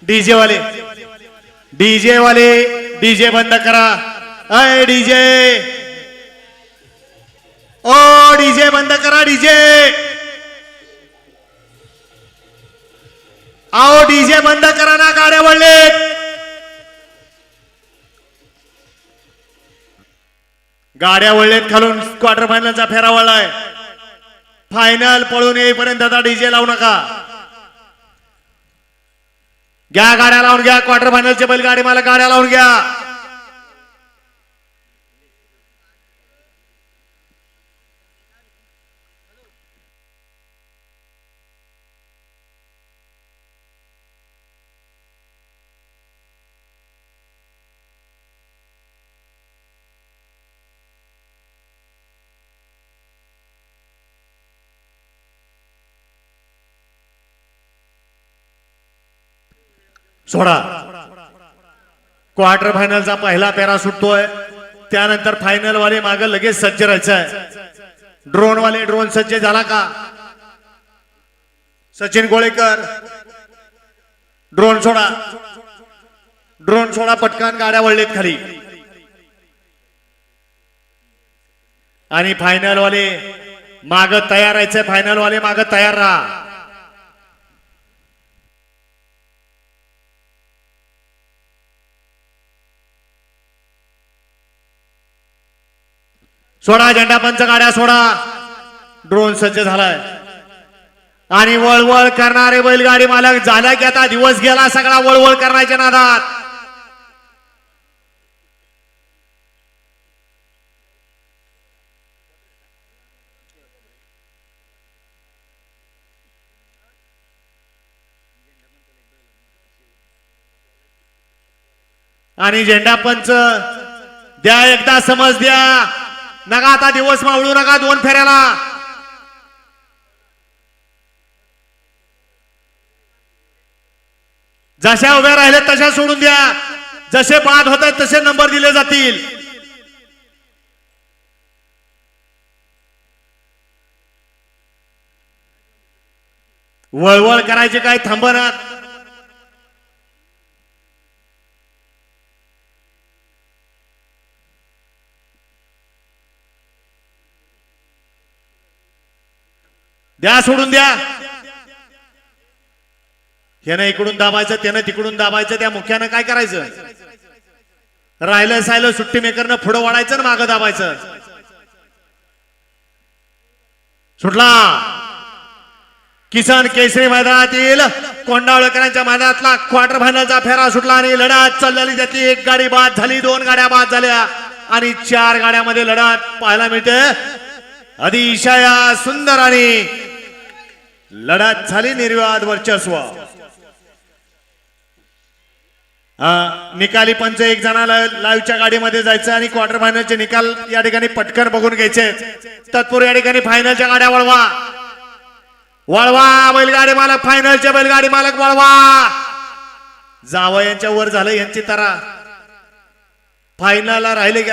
DJ वाले DJ बंद करा। अय डीजे, ओ डीजे बंद करा डीजे। आओ डीजे बंद करा ना, गाड्या वळलेत। गाड्या वळलेत खालून, क्वार्टर फायनलचा फेरा वळलाय। फायनल पळून येईपर्यंत आता डीजे लावू नका। घ्या गाड्या लावून घ्या, क्वार्टर फायनलचे बैलगाडी मला गाड्या लावून घ्या। सोडा, क्वार्टर फायनलचा पहिला पेरा सुटतोय। त्यानंतर फायनल वाले मागे लगेच सज्ज राहायचंय। ड्रोन वाले ड्रोन सज्ज झाला का? सचिन गोळेकर, ड्रोन सोडा, ड्रोन सोडा पटकन। गाड्या वळलेत खाली आणि फायनल वाले माग तयार राहायचंय। फायनल वाले माग तयार राहा। सोडा झेंडा पंच, गाड्या सोडा। ड्रोन सज्ज झालाय आणि वळवळ करणारे बैलगाडी मालक झाला की आता दिवस गेला सगळा वळवळ करण्याच्या नादात। आणि झेंडा पंच द्या, एकदा समज द्या, नका आता दिवस मावळू नका। दोन फेऱ्याला जशा उभ्या राहिले तशा सोडून द्या। जसे बाद होत आहेत तसे नंबर दिले जातील। वळवळ करायचे काय थांबनात। द्या, सोडून द्या। ह्यानं इकडून दाबायचं, त्यानं तिकडून दाबायचं। त्या मुख्यानं काय करायचं? राहिलं सायलं सुट्टी मेकरनं पुढं वाढायचं ना मागं दाबायचं। सुटला किसन केसरी मैदानातील कोंडावळकरांच्या मैदानातला क्वार्टर फायनलचा फेरा सुटला आणि लढत चाललेली त्यातली एक गाडी बाद झाली, दोन गाड्या बाद झाल्या आणि चार गाड्यामध्ये लढत पाहायला मिळते। अतिशय सुंदर आणि लढत झाली, निर्विवाद वर्चस्व। निकाली पंच एक जणाला लाईव्हच्या गाडीमध्ये जायचं आणि क्वार्टर फायनलचे निकाल या ठिकाणी पटकन बघून घ्यायचे। तत्पूर्वी या ठिकाणी फायनलच्या गाड्या वळवा, वळवा बैलगाडी मालक, फायनलचे बैलगाडी मालक वळवा। जावं यांच्या वर झालं यांची तरा, फायनलला राहिले।